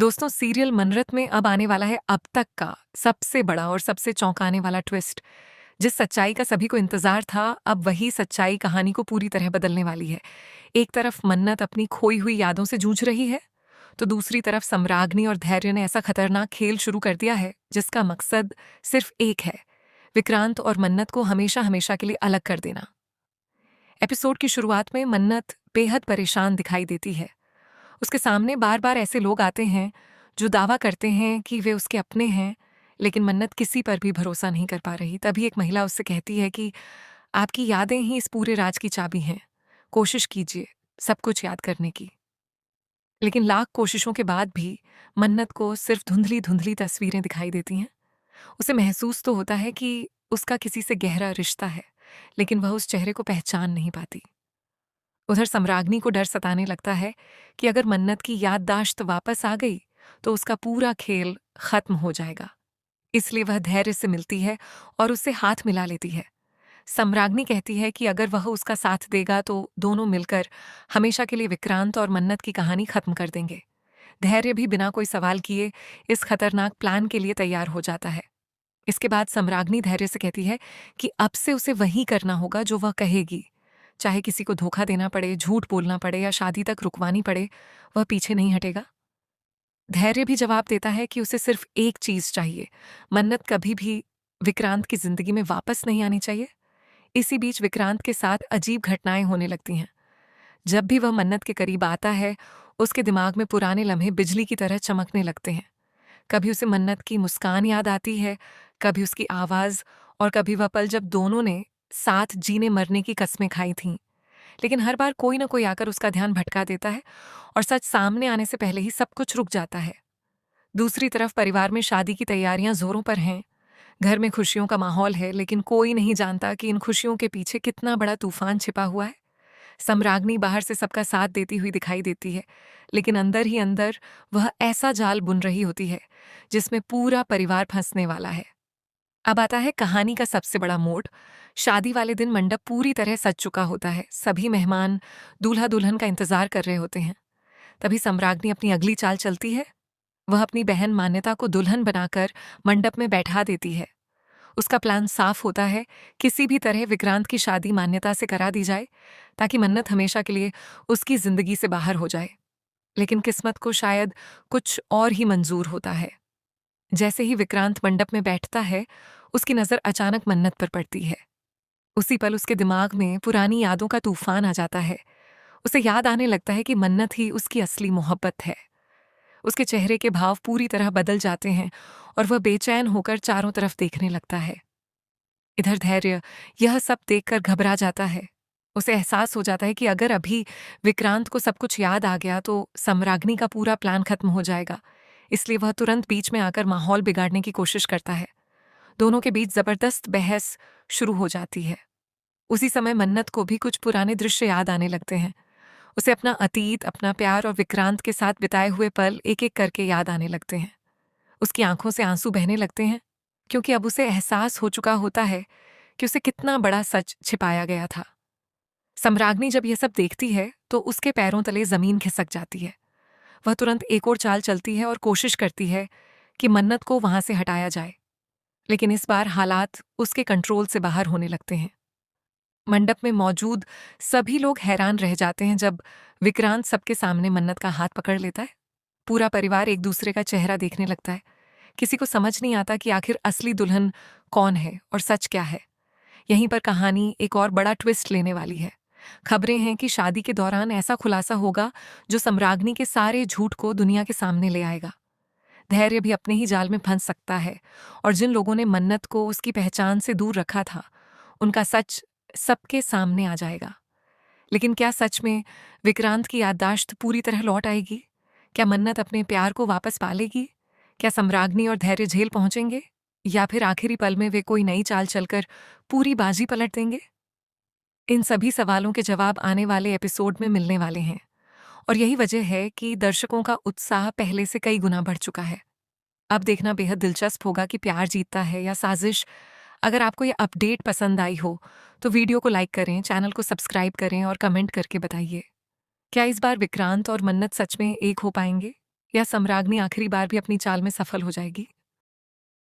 दोस्तों, सीरियल मनरत में अब आने वाला है अब तक का सबसे बड़ा और सबसे चौंकाने वाला ट्विस्ट। जिस सच्चाई का सभी को इंतजार था, अब वही सच्चाई कहानी को पूरी तरह बदलने वाली है। एक तरफ मन्नत अपनी खोई हुई यादों से जूझ रही है, तो दूसरी तरफ सम्राग्नि और धैर्य ने ऐसा खतरनाक खेल शुरू कर दिया है जिसका मकसद सिर्फ एक है: विक्रांत और मन्नत को हमेशा हमेशा के लिए अलग कर देना। एपिसोड की शुरुआत में मन्नत बेहद परेशान दिखाई देती है। उसके सामने बार बार ऐसे लोग आते हैं जो दावा करते हैं कि वे उसके अपने हैं, लेकिन मन्नत किसी पर भी भरोसा नहीं कर पा रही। तभी एक महिला उससे कहती है कि आपकी यादें ही इस पूरे राज की चाबी हैं, कोशिश कीजिए सब कुछ याद करने की। लेकिन लाख कोशिशों के बाद भी मन्नत को सिर्फ धुंधली धुंधली तस्वीरें दिखाई देती हैं। उसे महसूस तो होता है कि उसका किसी से गहरा रिश्ता है, लेकिन वह उस चेहरे को पहचान नहीं पाती। उधर सम्राग्नि को डर सताने लगता है कि अगर मन्नत की याददाश्त वापस आ गई तो उसका पूरा खेल खत्म हो जाएगा। इसलिए वह धैर्य से मिलती है और उससे हाथ मिला लेती है। सम्राग्नि कहती है कि अगर वह उसका साथ देगा तो दोनों मिलकर हमेशा के लिए विक्रांत और मन्नत की कहानी खत्म कर देंगे। धैर्य भी बिना कोई सवाल किए इस खतरनाक प्लान के लिए तैयार हो जाता है। इसके बाद सम्राग्नि धैर्य से कहती है कि अब से उसे वही करना होगा जो वह कहेगी। चाहे किसी को धोखा देना पड़े, झूठ बोलना पड़े या शादी तक रुकवानी पड़े, वह पीछे नहीं हटेगा। धैर्य भी जवाब देता है कि उसे सिर्फ एक चीज चाहिए: मन्नत कभी भी विक्रांत की जिंदगी में वापस नहीं आनी चाहिए। इसी बीच विक्रांत के साथ अजीब घटनाएं होने लगती हैं। जब भी वह मन्नत के करीब आता है, उसके दिमाग में पुराने लम्हे बिजली की तरह चमकने लगते हैं। कभी उसे मन्नत की मुस्कान याद आती है, कभी उसकी आवाज, और कभी वह पल जब दोनों ने साथ जीने मरने की कस्में खाई थीं। लेकिन हर बार कोई ना कोई आकर उसका ध्यान भटका देता है और सच सामने आने से पहले ही सब कुछ रुक जाता है। दूसरी तरफ परिवार में शादी की तैयारियां जोरों पर हैं। घर में खुशियों का माहौल है, लेकिन कोई नहीं जानता कि इन खुशियों के पीछे कितना बड़ा तूफान छिपा हुआ है। सम्राग्नि बाहर से सबका साथ देती हुई दिखाई देती है, लेकिन अंदर ही अंदर वह ऐसा जाल बुन रही होती है जिसमें पूरा परिवार फंसने वाला है। अब आता है कहानी का सबसे बड़ा मोड़। शादी वाले दिन मंडप पूरी तरह सज चुका होता है। सभी मेहमान दूल्हा दुल्हन का इंतजार कर रहे होते हैं। तभी सम्राग्नि अपनी अगली चाल चलती है। वह अपनी बहन मान्यता को दुल्हन बनाकर मंडप में बैठा देती है। उसका प्लान साफ होता है, किसी भी तरह विक्रांत की शादी मान्यता से करा दी जाए ताकि मन्नत हमेशा के लिए उसकी जिंदगी से बाहर हो जाए। लेकिन किस्मत को शायद कुछ और ही मंजूर होता है। जैसे ही विक्रांत मंडप में बैठता है, उसकी नजर अचानक मन्नत पर पड़ती है। उसी पल उसके दिमाग में पुरानी यादों का तूफान आ जाता है। उसे याद आने लगता है कि मन्नत ही उसकी असली मोहब्बत है। उसके चेहरे के भाव पूरी तरह बदल जाते हैं और वह बेचैन होकर चारों तरफ देखने लगता है। इधर धैर्य यह सब देखकर घबरा जाता है। उसे एहसास हो जाता है कि अगर अभी विक्रांत को सब कुछ याद आ गया तो सम्राग्नि का पूरा प्लान खत्म हो जाएगा। इसलिए वह तुरंत बीच में आकर माहौल बिगाड़ने की कोशिश करता है। दोनों के बीच जबरदस्त बहस शुरू हो जाती है। उसी समय मन्नत को भी कुछ पुराने दृश्य याद आने लगते हैं। उसे अपना अतीत, अपना प्यार और विक्रांत के साथ बिताए हुए पल एक एक करके याद आने लगते हैं। उसकी आंखों से आंसू बहने लगते हैं, क्योंकि अब उसे एहसास हो चुका होता है कि उसे कितना बड़ा सच छिपाया गया था। सम्राग्नि जब यह सब देखती है तो उसके पैरों तले जमीन खिसक जाती है। वह तुरंत एक और चाल चलती है और कोशिश करती है कि मन्नत को वहां से हटाया जाए। लेकिन इस बार हालात उसके कंट्रोल से बाहर होने लगते हैं। मंडप में मौजूद सभी लोग हैरान रह जाते हैं जब विक्रांत सबके सामने मन्नत का हाथ पकड़ लेता है। पूरा परिवार एक दूसरे का चेहरा देखने लगता है। किसी को समझ नहीं आता कि आखिर असली दुल्हन कौन है और सच क्या है। यहीं पर कहानी एक और बड़ा ट्विस्ट लेने वाली है। खबरें हैं कि शादी के दौरान ऐसा खुलासा होगा जो सम्राग्नि के सारे झूठ को दुनिया के सामने ले आएगा। धैर्य भी अपने ही जाल में फंस सकता है, और जिन लोगों ने मन्नत को उसकी पहचान से दूर रखा था, उनका सच सबके सामने आ जाएगा। लेकिन क्या सच में विक्रांत की याददाश्त पूरी तरह लौट आएगी? क्या मन्नत अपने प्यार को वापस पालेगी? क्या सम्राग्नि और धैर्य झेल पहुंचेंगे, या फिर आखिरी पल में वे कोई नई चाल चलकर पूरी बाजी पलट देंगे? इन सभी सवालों के जवाब आने वाले एपिसोड में मिलने वाले हैं, और यही वजह है कि दर्शकों का उत्साह पहले से कई गुना बढ़ चुका है। अब देखना बेहद दिलचस्प होगा कि प्यार जीतता है या साजिश। अगर आपको ये अपडेट पसंद आई हो तो वीडियो को लाइक करें, चैनल को सब्सक्राइब करें और कमेंट करके बताइए, क्या इस बार विक्रांत और मन्नत सच में एक हो पाएंगे? या सम्राज्ञी आखिरी बार भी अपनी चाल में सफल हो जाएगी?